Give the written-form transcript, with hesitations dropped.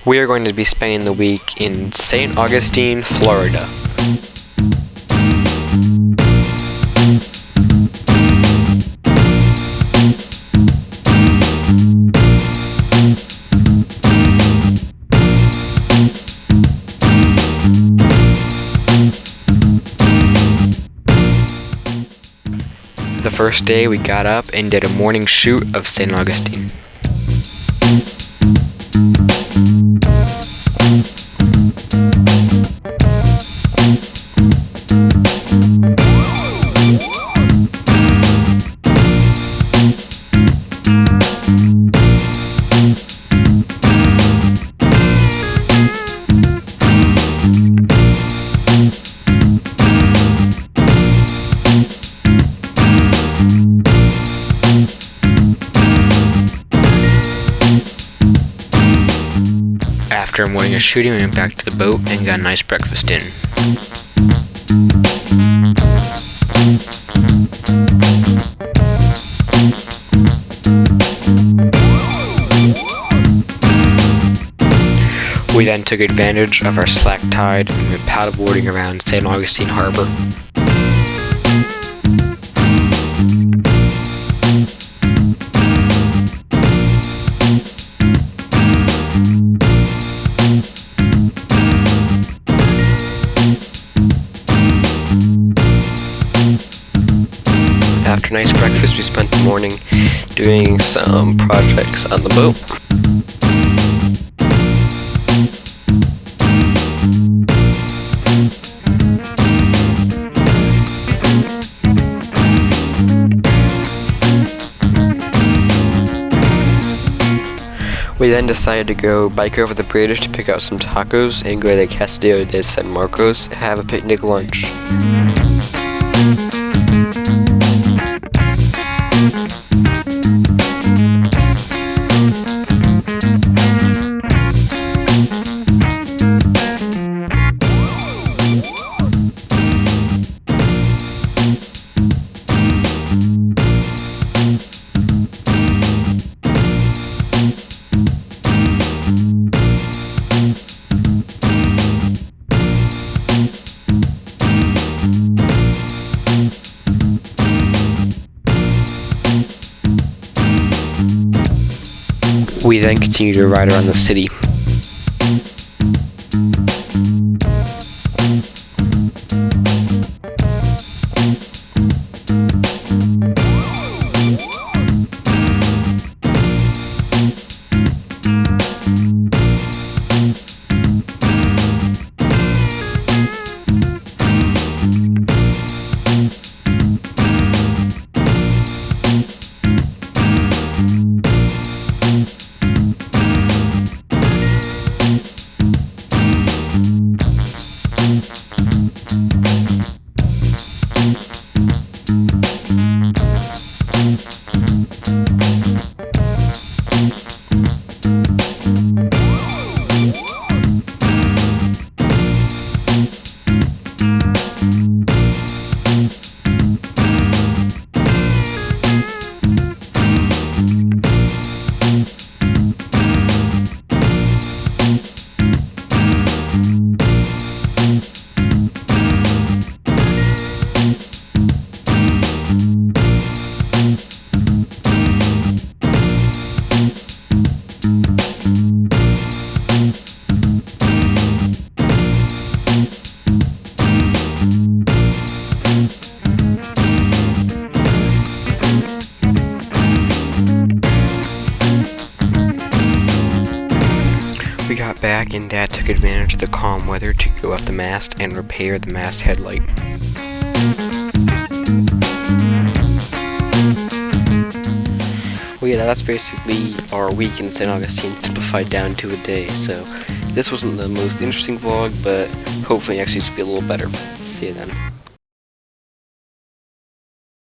We are going to be spending the week in St. Augustine, Florida. The first day we got up and did a morning shoot of St. Augustine. After a morning of shooting, we went back to the boat and got a nice breakfast in. We then took advantage of our slack tide and went paddleboarding around St. Augustine Harbor. After a nice breakfast, we spent the morning doing some projects on the boat. We then decided to go bike over the bridge to pick out some tacos and go to the Castillo de San Marcos to have a picnic lunch. We then continued to ride around the city. We got back and Dad took advantage of the calm weather to go up the mast and repair the mast headlight. Well, yeah, that's basically our week in St. Augustine simplified down to a day, so this wasn't the most interesting vlog, but hopefully next week will be a little better. See you then.